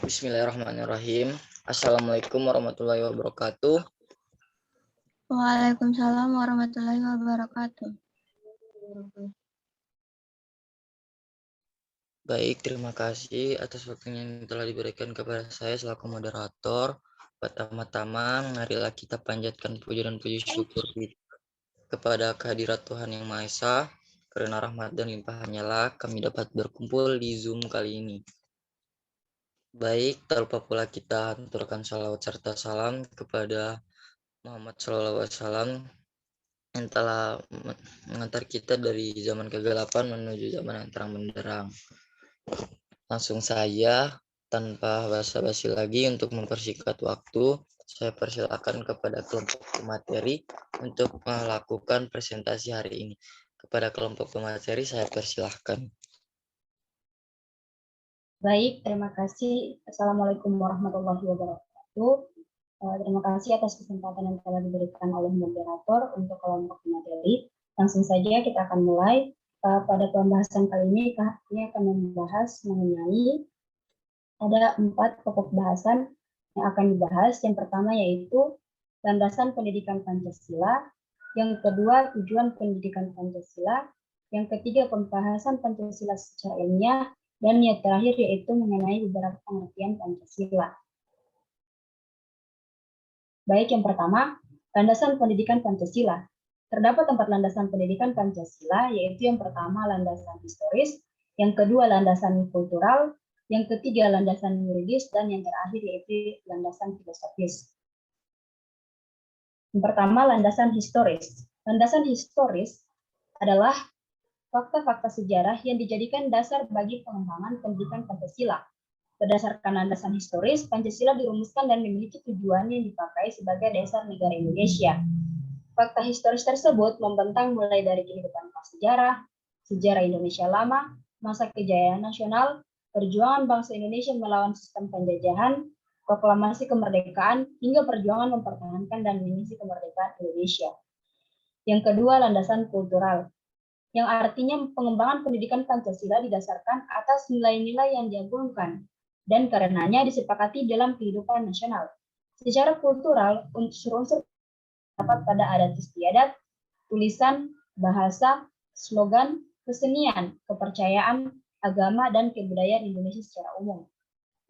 Bismillahirrahmanirrahim. Assalamualaikum warahmatullahi wabarakatuh. Waalaikumsalam warahmatullahi wabarakatuh. Baik, terima kasih atas waktunya yang telah diberikan kepada saya selaku moderator. Pertama-tama, marilah kita panjatkan puji dan puji syukur kepada kehadirat Tuhan Yang Maha Esa, karena rahmat dan limpahannya lah kami dapat berkumpul di Zoom kali ini. Baik, tak lupa pula kita aturkan salawat serta salam kepada Muhammad SAW yang telah mengantar kita dari zaman kegelapan menuju zaman yang terang benderang. Langsung saja, tanpa basa-basi lagi, untuk mempersingkat waktu, saya persilakan kepada kelompok pemateri untuk melakukan presentasi hari ini. Kepada kelompok pemateri, saya persilahkan. Baik, terima kasih. Assalamualaikum warahmatullahi wabarakatuh. Terima kasih atas kesempatan yang telah diberikan oleh moderator untuk kelompok pemateri. Langsung saja kita akan mulai. Pada pembahasan kali ini, kami akan membahas mengenai ada 4 pokok bahasan yang akan dibahas. Yang pertama yaitu landasan pendidikan Pancasila, yang kedua tujuan pendidikan Pancasila, yang ketiga pembahasan Pancasila secara ilmiah, dan yang terakhir yaitu mengenai beberapa pengertian Pancasila. Baik, yang pertama, landasan pendidikan Pancasila. Terdapat 4 landasan pendidikan Pancasila, yaitu yang pertama landasan historis, yang kedua landasan kultural, yang ketiga landasan yuridis, dan yang terakhir yaitu landasan filosofis. Yang pertama, landasan historis. Landasan historis adalah fakta-fakta sejarah yang dijadikan dasar bagi pengembangan pendidikan Pancasila. Berdasarkan landasan historis, Pancasila dirumuskan dan memiliki tujuan yang dipakai sebagai dasar negara Indonesia. Fakta historis tersebut membentang mulai dari kehidupan prasejarah, sejarah Indonesia lama, masa kejayaan nasional, perjuangan bangsa Indonesia melawan sistem penjajahan, proklamasi kemerdekaan, hingga perjuangan mempertahankan dan mengisi kemerdekaan Indonesia. Yang kedua, landasan kultural, yang artinya pengembangan pendidikan Pancasila didasarkan atas nilai-nilai yang diagungkan dan karenanya disepakati dalam kehidupan nasional. Secara kultural, unsur-unsur dapat pada adat istiadat, tulisan, bahasa, slogan, kesenian, kepercayaan, agama, dan kebudayaan Indonesia secara umum.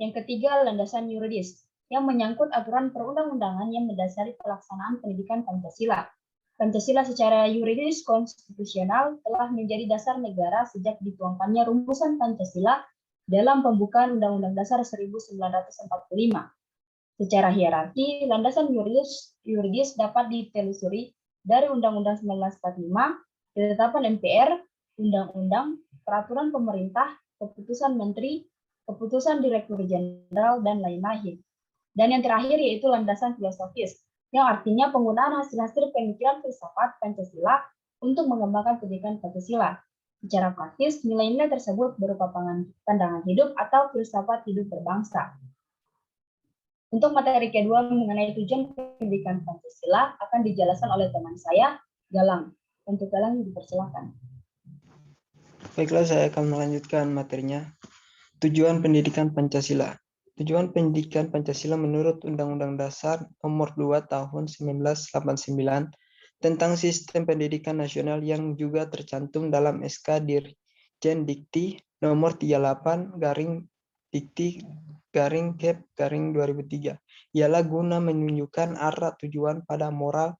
Yang ketiga, landasan yuridis, yang menyangkut aturan perundang-undangan yang mendasari pelaksanaan pendidikan Pancasila. Pancasila secara yuridis konstitusional telah menjadi dasar negara sejak dituangkannya rumusan Pancasila dalam pembukaan Undang-Undang Dasar 1945. Secara hierarki, landasan yuridis dapat ditelusuri dari Undang-Undang 1945, ketetapan MPR, Undang-Undang, peraturan pemerintah, keputusan menteri, keputusan direktur jenderal, dan lain-lain. Dan yang terakhir yaitu landasan filosofis, yang artinya penggunaan hasil-hasil pemikiran filsafat Pancasila untuk mengembangkan pendidikan Pancasila. Secara praktis, nilai-nilai tersebut berupa pandangan hidup atau filsafat hidup berbangsa. Untuk materi kedua mengenai tujuan pendidikan Pancasila akan dijelaskan oleh teman saya, Galang. Untuk Galang dipersilakan. Baiklah, saya akan melanjutkan materinya. Tujuan pendidikan Pancasila. Tujuan pendidikan Pancasila menurut Undang-Undang Dasar Nomor 2 Tahun 1989 tentang Sistem Pendidikan Nasional yang juga tercantum dalam SK Dirjen Dikti Nomor 38-Dikti-Kep-2003 ialah guna menunjukkan arah tujuan pada moral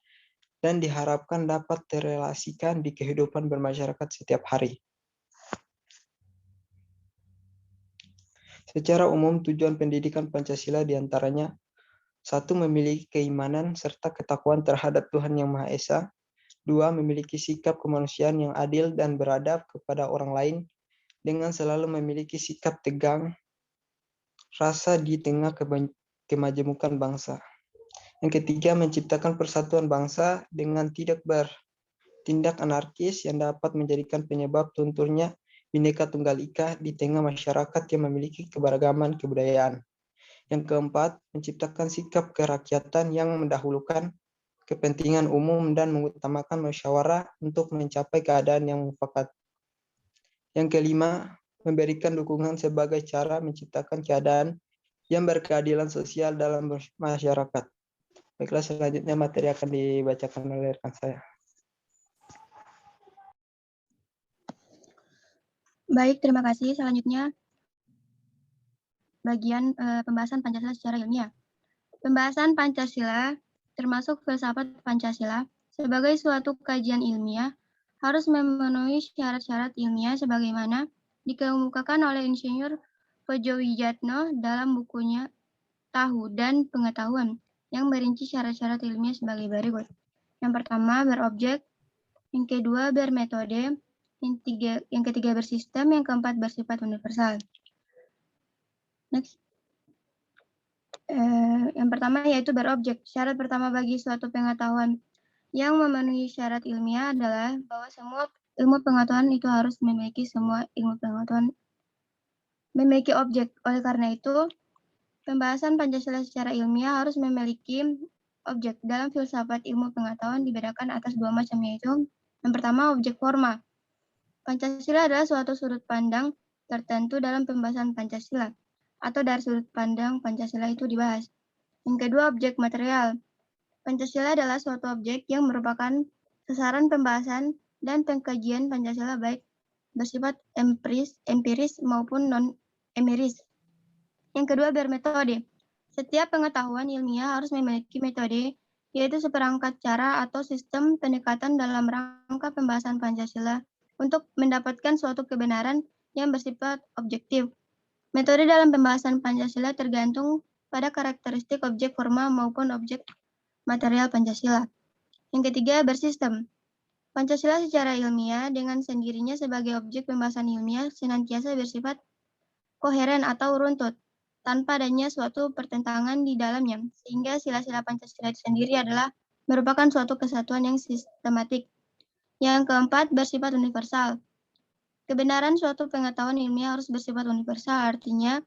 dan diharapkan dapat terelasikan di kehidupan bermasyarakat setiap hari. Secara umum, tujuan pendidikan Pancasila diantaranya 1. Memiliki keimanan serta ketakwaan terhadap Tuhan Yang Maha Esa. 2. Memiliki sikap kemanusiaan yang adil dan beradab kepada orang lain dengan selalu memiliki sikap tegang rasa di tengah kemajemukan bangsa. Yang ketiga, menciptakan persatuan bangsa dengan tidak bertindak anarkis yang dapat menjadikan penyebab lunturnya Bhinneka Tunggal Ika di tengah masyarakat yang memiliki keberagaman kebudayaan. Yang keempat, menciptakan sikap kerakyatan yang mendahulukan kepentingan umum dan mengutamakan musyawarah untuk mencapai keadaan yang mufakat. Yang kelima, memberikan dukungan sebagai cara menciptakan keadaan yang berkeadilan sosial dalam masyarakat. Baiklah, selanjutnya materi akan dibacakan oleh rekan saya. Baik, terima kasih. Selanjutnya, bagian pembahasan Pancasila secara ilmiah. Pembahasan Pancasila, termasuk filsafat Pancasila, sebagai suatu kajian ilmiah, harus memenuhi syarat-syarat ilmiah sebagaimana dikemukakan oleh Insinyur Padjowijatno dalam bukunya Tahu dan Pengetahuan, yang merinci syarat-syarat ilmiah sebagai berikut. Yang pertama, berobjek. Yang kedua, bermetode. Yang ketiga, bersistem. Yang keempat, bersifat universal. Next. Yang pertama yaitu berobjek. Syarat pertama bagi suatu pengetahuan yang memenuhi syarat ilmiah adalah bahwa semua ilmu pengetahuan itu harus memiliki objek. Oleh karena itu, pembahasan Pancasila secara ilmiah harus memiliki objek. Dalam filsafat ilmu pengetahuan dibedakan atas dua macam, yaitu yang pertama objek formal. Pancasila adalah suatu sudut pandang tertentu dalam pembahasan Pancasila, atau dari sudut pandang Pancasila itu dibahas. Yang kedua, objek material. Pancasila adalah suatu objek yang merupakan sasaran pembahasan dan pengkajian Pancasila baik bersifat empiris maupun non-empiris. Yang kedua, bermetode. Setiap pengetahuan ilmiah harus memiliki metode, yaitu seperangkat cara atau sistem pendekatan dalam rangka pembahasan Pancasila untuk mendapatkan suatu kebenaran yang bersifat objektif. Metode dalam pembahasan Pancasila tergantung pada karakteristik objek formal maupun objek material Pancasila. Yang ketiga, bersistem. Pancasila secara ilmiah dengan sendirinya sebagai objek pembahasan ilmiah senantiasa bersifat koheren atau runtut, tanpa adanya suatu pertentangan di dalamnya, sehingga sila-sila Pancasila itu sendiri adalah merupakan suatu kesatuan yang sistematik. Yang keempat, bersifat universal. Kebenaran suatu pengetahuan ilmiah harus bersifat universal, artinya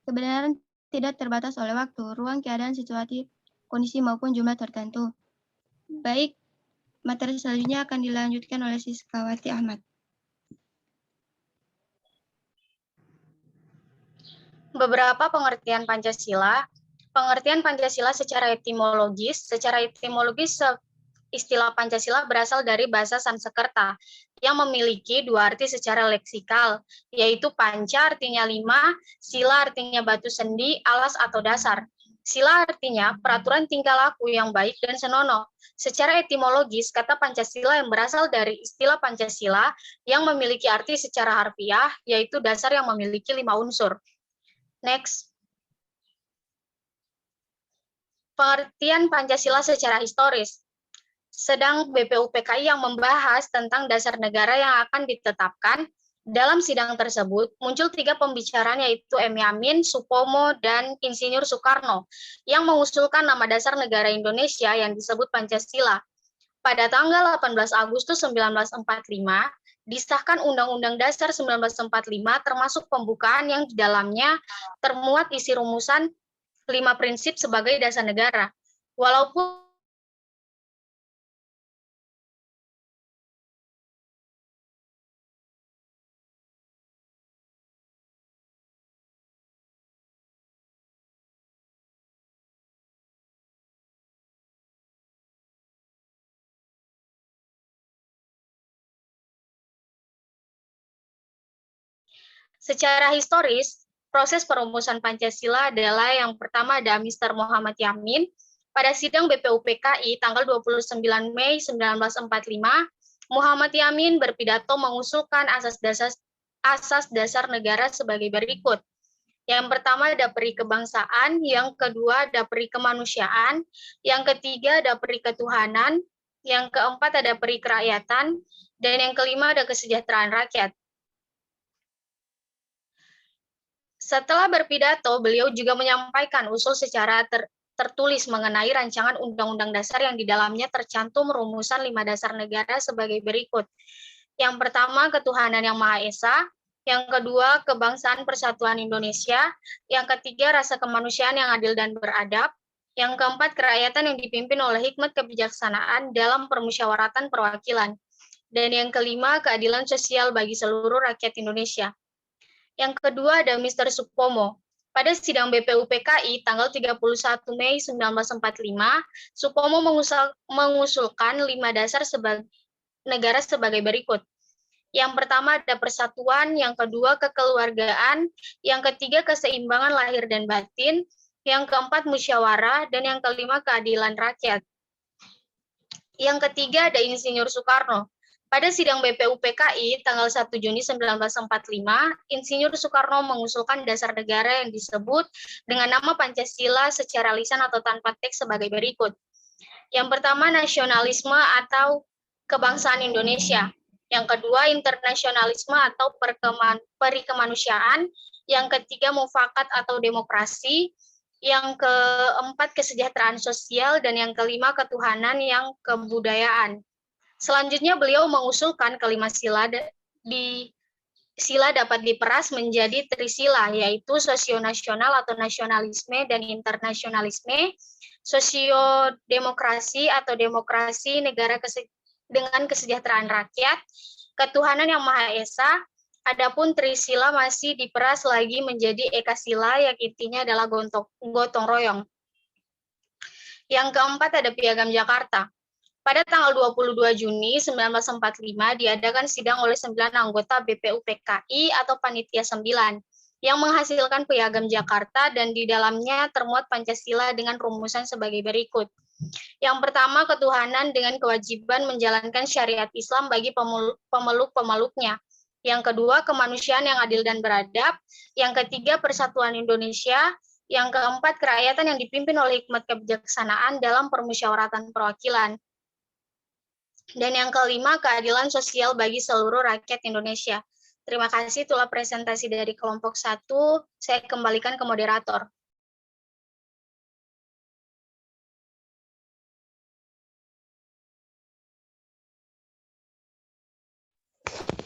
kebenaran tidak terbatas oleh waktu, ruang, keadaan, situasi, kondisi, maupun jumlah tertentu. Baik, materi selanjutnya akan dilanjutkan oleh Siskawati Ahmad. Beberapa pengertian Pancasila. Pengertian Pancasila secara etimologis. Istilah Pancasila berasal dari bahasa Sanskerta yang memiliki dua arti secara leksikal, yaitu panca artinya 5, sila artinya batu sendi, alas atau dasar. Sila artinya peraturan tingkah laku yang baik dan senonoh. Secara etimologis, kata Pancasila yang berasal dari istilah Pancasila yang memiliki arti secara harfiah, yaitu dasar yang memiliki 5 unsur. Next. Pengertian Pancasila secara historis. Sedang BPUPKI yang membahas tentang dasar negara yang akan ditetapkan. Dalam sidang tersebut, muncul 3 pembicaraan yaitu M. Yamin, Supomo, dan Insinyur Soekarno yang mengusulkan nama dasar negara Indonesia yang disebut Pancasila. Pada tanggal 18 Agustus 1945, disahkan Undang-Undang Dasar 1945 termasuk pembukaan yang di dalamnya termuat isi rumusan 5 prinsip sebagai dasar negara. Walaupun secara historis, proses perumusan Pancasila adalah yang pertama ada Mr. Muhammad Yamin. Pada sidang BPUPKI tanggal 29 Mei 1945, Muhammad Yamin berpidato mengusulkan asas dasar negara sebagai berikut. Yang pertama ada peri kebangsaan, yang kedua ada peri kemanusiaan, yang ketiga ada peri ketuhanan, yang keempat ada peri kerakyatan, dan yang kelima ada kesejahteraan rakyat. Setelah berpidato, beliau juga menyampaikan usul secara tertulis mengenai rancangan Undang-Undang Dasar yang di dalamnya tercantum rumusan 5 dasar negara sebagai berikut. Yang pertama, ketuhanan yang Maha Esa. Yang kedua, kebangsaan persatuan Indonesia. Yang ketiga, rasa kemanusiaan yang adil dan beradab. Yang keempat, kerakyatan yang dipimpin oleh hikmat kebijaksanaan dalam permusyawaratan perwakilan. Dan yang kelima, keadilan sosial bagi seluruh rakyat Indonesia. Yang kedua ada Mr. Supomo. Pada sidang BPUPKI tanggal 31 Mei 1945, Supomo mengusulkan 5 dasar negara sebagai berikut. Yang pertama ada persatuan, yang kedua kekeluargaan, yang ketiga keseimbangan lahir dan batin, yang keempat musyawarah, dan yang kelima keadilan rakyat. Yang ketiga ada Insinyur Soekarno. Pada sidang BPUPKI tanggal 1 Juni 1945, Insinyur Soekarno mengusulkan dasar negara yang disebut dengan nama Pancasila secara lisan atau tanpa teks sebagai berikut. Yang pertama, nasionalisme atau kebangsaan Indonesia. Yang kedua, internasionalisme atau perikemanusiaan. Yang ketiga, mufakat atau demokrasi. Yang keempat, kesejahteraan sosial. Dan yang kelima, ketuhanan yang kebudayaan. Selanjutnya, beliau mengusulkan kelima sila sila dapat diperas menjadi trisila, yaitu sosionasional atau nasionalisme dan internasionalisme, sosiodemokrasi atau demokrasi negara dengan kesejahteraan rakyat, ketuhanan yang Maha Esa. Adapun trisila masih diperas lagi menjadi ekasila, yang intinya adalah gotong royong. Yang keempat ada Piagam Jakarta. Pada tanggal 22 Juni 1945 diadakan sidang oleh 9 anggota BPUPKI atau Panitia 9 yang menghasilkan Piagam Jakarta, dan di dalamnya termuat Pancasila dengan rumusan sebagai berikut. Yang pertama, ketuhanan dengan kewajiban menjalankan syariat Islam bagi pemeluk-pemeluknya. Yang kedua, kemanusiaan yang adil dan beradab. Yang ketiga, persatuan Indonesia. Yang keempat, kerakyatan yang dipimpin oleh hikmat kebijaksanaan dalam permusyawaratan perwakilan. Dan yang kelima, keadilan sosial bagi seluruh rakyat Indonesia. Terima kasih, itulah presentasi dari kelompok 1. Saya kembalikan ke moderator.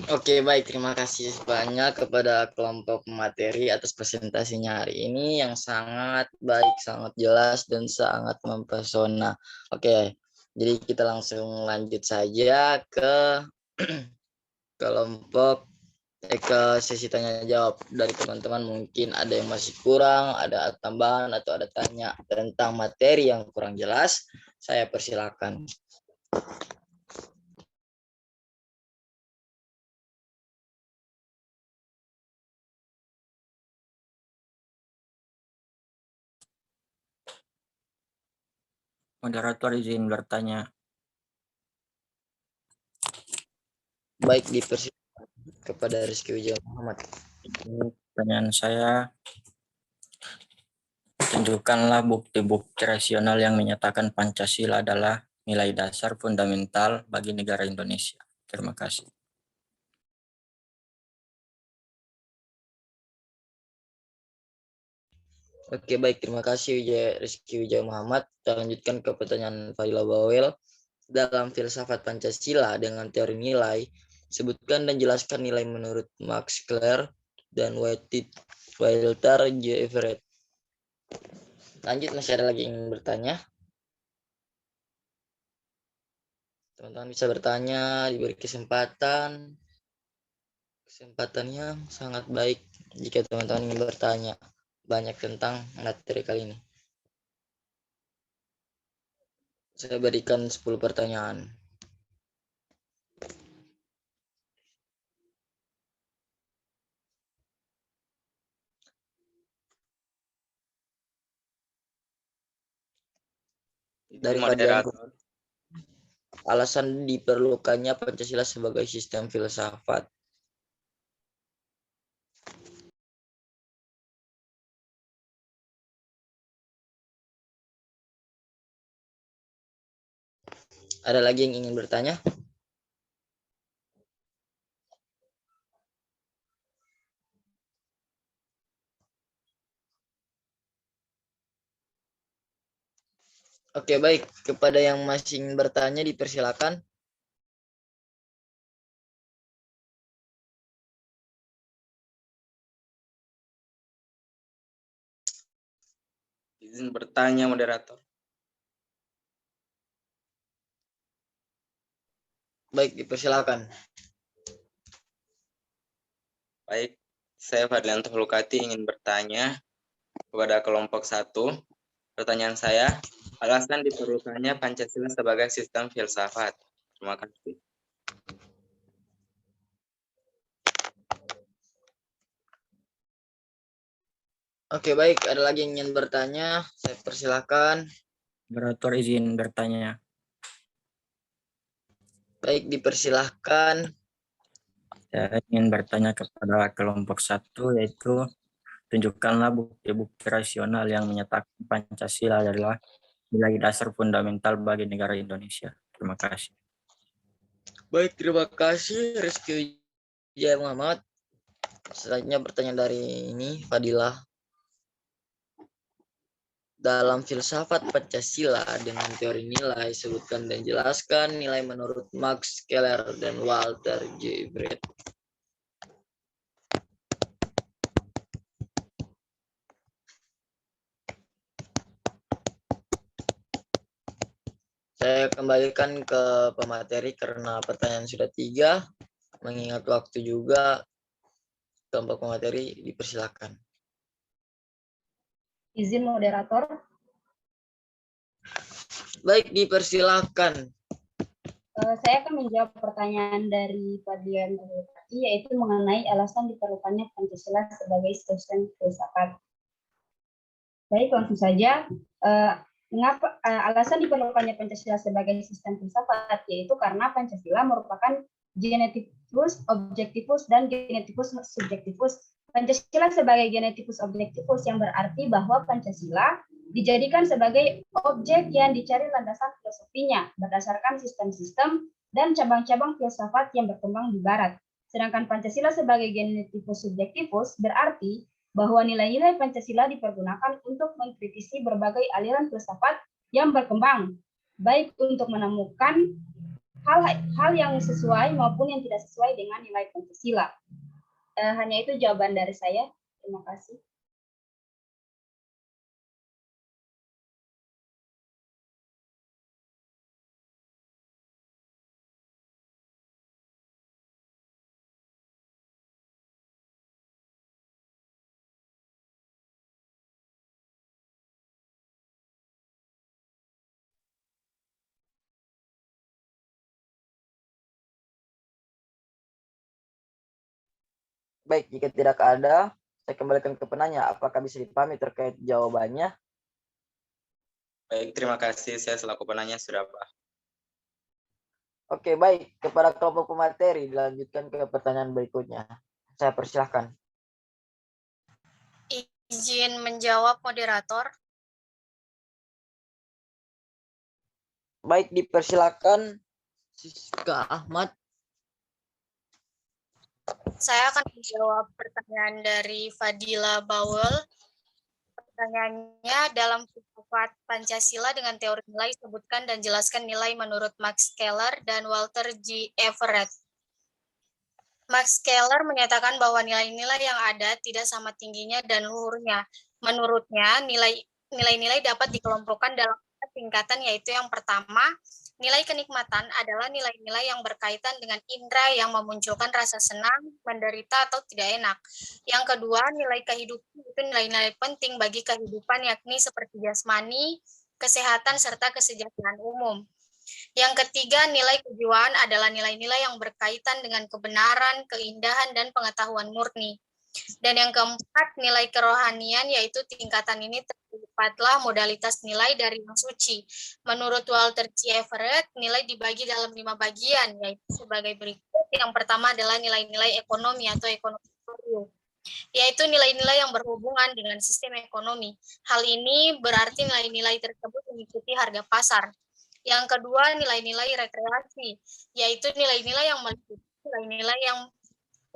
Oke, baik. Terima kasih banyak kepada kelompok materi atas presentasinya hari ini yang sangat baik, sangat jelas, dan sangat mempesona. Oke, jadi kita langsung lanjut saja ke ke sesi tanya jawab dari teman-teman. Mungkin ada yang masih kurang, ada tambahan atau ada tanya tentang materi yang kurang jelas, saya persilakan. Moderator izin bertanya. Baik, dipersilakan kepada Rizky Wijaya Muhammad. Pertanyaan saya, tunjukkanlah bukti-bukti rasional yang menyatakan Pancasila adalah nilai dasar fundamental bagi negara Indonesia. Terima kasih. Oke, baik. Terima kasih Rizky Wijaya Muhammad. Kita lanjutkan ke pertanyaan Fadila Bawel. Dalam filsafat Pancasila dengan teori nilai, sebutkan dan jelaskan nilai menurut Max Clear dan Walter J. Everett. Lanjut, masih ada lagi yang ingin bertanya? Teman-teman bisa bertanya, diberi kesempatan. Kesempatannya sangat baik jika teman-teman ingin bertanya banyak tentang materi kali ini. Saya berikan 10 pertanyaan. Dari moderator, alasan diperlukannya Pancasila sebagai sistem filsafat. Ada lagi yang ingin bertanya? Oke, baik. Kepada yang masih ingin bertanya, dipersilakan. Izin bertanya, moderator. Baik, dipersilakan. Baik, saya Fadlianto Hulkati ingin bertanya, Kepada kelompok 1, pertanyaan saya, alasan diperlukannya Pancasila sebagai sistem filsafat. Terima kasih. Oke, baik. Ada lagi yang ingin bertanya? Saya persilahkan. Moderator izin bertanya. Baik, dipersilahkan. Saya ingin bertanya kepada kelompok 1, yaitu tunjukkanlah bukti-bukti rasional yang menyatakan Pancasila adalah nilai dasar fundamental bagi negara Indonesia. Terima kasih. Baik, terima kasih Rizky Wijaya Muhammad. Selanjutnya pertanyaan dari Fadilah. Dalam filsafat Pancasila dengan teori nilai, sebutkan dan jelaskan nilai menurut Max Keller dan Walter J. Brett. Saya kembalikan ke pemateri karena pertanyaan sudah 3. Mengingat waktu juga, kelompok pemateri dipersilakan. Izin moderator. Baik, dipersilakan. Saya akan menjawab pertanyaan dari Fadlian, yaitu mengenai alasan diperlukannya Pancasila sebagai sistem filsafat. Baik, langsung saja. Mengapa alasan diperlukannya Pancasila sebagai sistem filsafat, yaitu karena Pancasila merupakan geneticus objectivus dan geneticus subjectivus. Pancasila sebagai geneticus objectivus yang berarti bahwa Pancasila dijadikan sebagai objek yang dicari landasan filosofinya berdasarkan sistem-sistem dan cabang-cabang filsafat yang berkembang di Barat. Sedangkan Pancasila sebagai geneticus subjectivus berarti bahwa nilai-nilai Pancasila dipergunakan untuk mengkritisi berbagai aliran filsafat yang berkembang, baik untuk menemukan hal yang sesuai maupun yang tidak sesuai dengan nilai Pancasila. Hanya itu jawaban dari saya. Terima kasih. Baik, jika tidak ada, saya kembalikan ke penanya. Apakah bisa dipahami terkait jawabannya? Baik, terima kasih. Saya selaku penanya sudah paham. Oke, baik. Kepada kelompok pemateri, dilanjutkan ke pertanyaan berikutnya. Saya persilahkan. Izin menjawab moderator. Baik, dipersilakan Siska Ahmad. Saya akan menjawab pertanyaan dari Fadila Bawel. Pertanyaannya, dalam filsafat Pancasila dengan teori nilai, sebutkan dan jelaskan nilai menurut Max Keller dan Walter J. Everett. Max Keller menyatakan bahwa nilai-nilai yang ada tidak sama tingginya dan luhurnya. Menurutnya, nilai-nilai dapat dikelompokkan dalam tingkatan, yaitu yang pertama, nilai kenikmatan adalah nilai-nilai yang berkaitan dengan indera yang memunculkan rasa senang, menderita, atau tidak enak. Yang kedua, nilai kehidupan itu nilai-nilai penting bagi kehidupan, yakni seperti jasmani, kesehatan, serta kesejahteraan umum. Yang ketiga, nilai kejiwaan adalah nilai-nilai yang berkaitan dengan kebenaran, keindahan, dan pengetahuan murni. Dan yang keempat, nilai kerohanian, yaitu tingkatan ini terdapatlah modalitas nilai dari yang suci. Menurut Walter C. Everett, nilai dibagi dalam 5 bagian, yaitu sebagai berikut. Yang pertama adalah nilai-nilai ekonomi atau ekonomi, yaitu nilai-nilai yang berhubungan dengan sistem ekonomi. Hal ini berarti nilai-nilai tersebut mengikuti harga pasar. Yang kedua, nilai-nilai rekreasi, yaitu nilai-nilai yang meliputi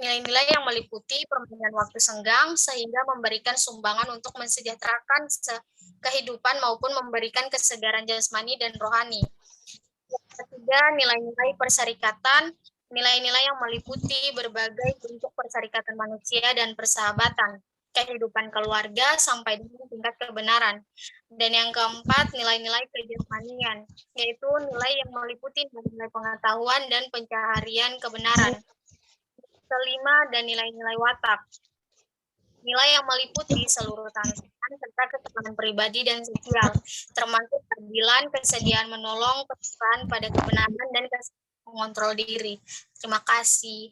nilai-nilai yang meliputi permainan waktu senggang sehingga memberikan sumbangan untuk mensejahterakan kehidupan maupun memberikan kesegaran jasmani dan rohani. Yang ketiga, nilai-nilai perserikatan, nilai-nilai yang meliputi berbagai bentuk perserikatan manusia dan persahabatan, kehidupan keluarga sampai dengan tingkat kebenaran. Dan yang keempat, nilai-nilai kejasmanian, yaitu nilai yang meliputi nilai pengetahuan dan pencaharian kebenaran. Kelima, dan nilai-nilai watak. nilai yang meliputi seluruh tantangan serta ketahanan pribadi dan sosial, termasuk keadilan, kesediaan menolong, kesukaan pada kebenaran, dan mengontrol diri. Terima kasih.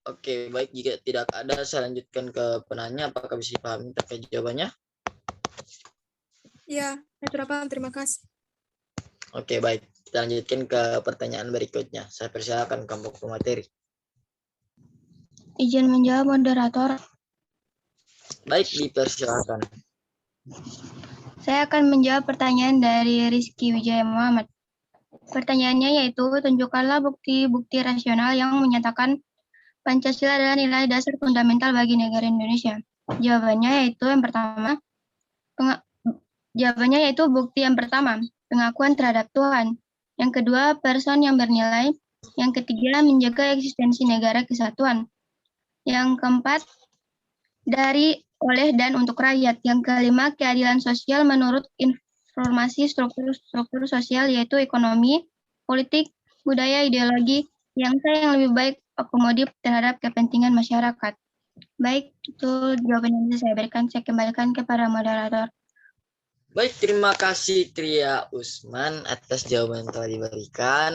Oke, baik. Jika tidak ada, saya lanjutkan ke penanya. Apakah bisa dipahami terkait jawabannya? Ya, Dr. Apam, terima kasih. Oke, baik. Kita lanjutkan ke pertanyaan berikutnya. Saya persilakan kelompok pemateri. Izin menjawab moderator. Baik, dipersilakan. Saya akan menjawab pertanyaan dari Rizky Wijaya Muhammad. Pertanyaannya yaitu, tunjukkanlah bukti-bukti rasional yang menyatakan Pancasila adalah nilai dasar fundamental bagi negara Indonesia. Jawabannya yaitu bukti yang pertama, pengakuan terhadap Tuhan. Yang kedua, person yang bernilai. Yang ketiga, menjaga eksistensi negara kesatuan. Yang keempat, dari, oleh, dan untuk rakyat. Yang kelima, keadilan sosial menurut informasi struktur sosial, yaitu ekonomi, politik, budaya, ideologi, yang lebih baik akomodir terhadap kepentingan masyarakat. Baik, itu jawaban yang bisa saya berikan. Saya kembalikan kepada moderator. Baik, terima kasih Tria Usman atas jawaban yang telah diberikan.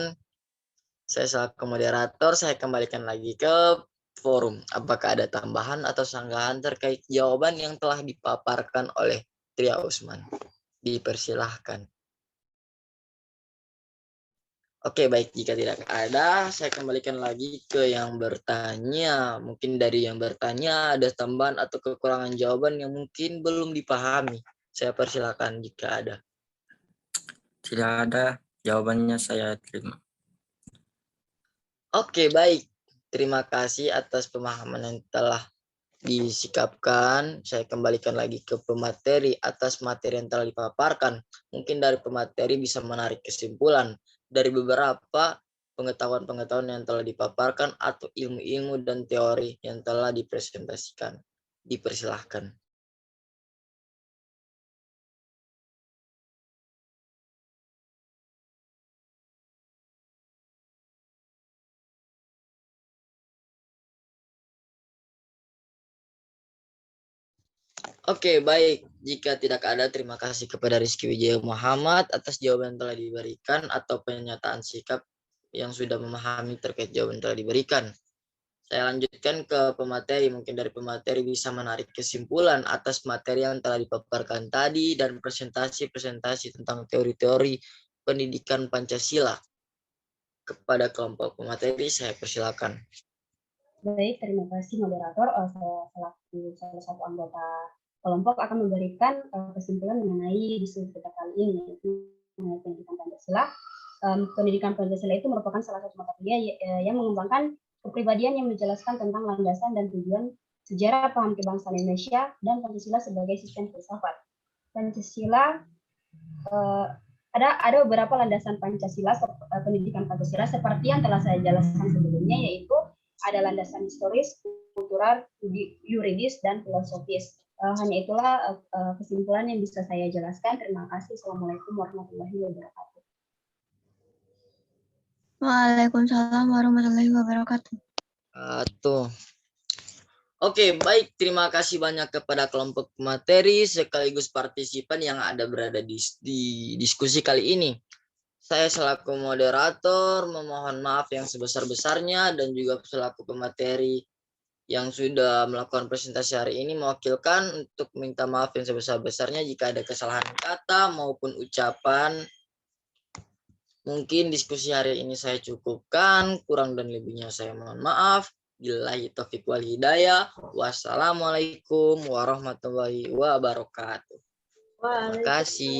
Saya selaku moderator, saya kembalikan lagi ke forum. Apakah ada tambahan atau sanggahan terkait jawaban yang telah dipaparkan oleh Tria Usman? Dipersilahkan. Oke, baik. Jika tidak ada, saya kembalikan lagi ke yang bertanya. Mungkin dari yang bertanya ada tambahan atau kekurangan jawaban yang mungkin belum dipahami. Saya persilakan jika ada. Tidak ada, jawabannya saya terima. Oke, baik. Terima kasih atas pemahaman yang telah disikapkan. Saya kembalikan lagi ke pemateri atas materi yang telah dipaparkan. Mungkin dari pemateri bisa menarik kesimpulan dari beberapa pengetahuan-pengetahuan yang telah dipaparkan atau ilmu-ilmu dan teori yang telah dipresentasikan. Dipersilahkan. Oke, baik. Jika tidak ada, terima kasih kepada Rizky Wijaya Muhammad atas jawaban yang telah diberikan atau pernyataan sikap yang sudah memahami terkait jawaban yang telah diberikan. Saya lanjutkan ke pemateri. Mungkin dari pemateri bisa menarik kesimpulan atas materi yang telah dipaparkan tadi dan presentasi-presentasi tentang teori-teori pendidikan Pancasila. Kepada kelompok pemateri, saya persilakan. Baik, terima kasih moderator. Saya selaku salah satu anggota kelompok akan memberikan kesimpulan mengenai diskusi kita kali ini, yaitu mengenai pendidikan Pancasila. Pendidikan Pancasila itu merupakan salah satu mata kuliah yang mengembangkan kepribadian yang menjelaskan tentang landasan dan tujuan sejarah paham kebangsaan Indonesia dan Pancasila sebagai sistem filsafat. Pancasila ada beberapa landasan Pancasila, pendidikan Pancasila seperti yang telah saya jelaskan sebelumnya, yaitu ada landasan historis, kultural, yuridis, dan filosofis. Hanya itulah kesimpulan yang bisa saya jelaskan. Terima kasih. Assalamualaikum warahmatullahi wabarakatuh. Waalaikumsalam warahmatullahi wabarakatuh. Oke, baik. Terima kasih banyak kepada kelompok materi sekaligus partisipan yang berada di diskusi kali ini. Saya selaku moderator memohon maaf yang sebesar-besarnya dan juga selaku pemateri yang sudah melakukan presentasi hari ini mewakilkan untuk minta maaf yang sebesar-besarnya jika ada kesalahan kata maupun ucapan. Mungkin diskusi hari ini saya cukupkan, kurang dan lebihnya saya mohon maaf. Billahi taufiq wal hidayah. Wassalamualaikum warahmatullahi wabarakatuh. Terima kasih.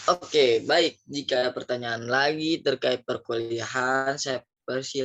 Oke, baik. Jika ada pertanyaan lagi terkait perkuliahan, saya persilakan.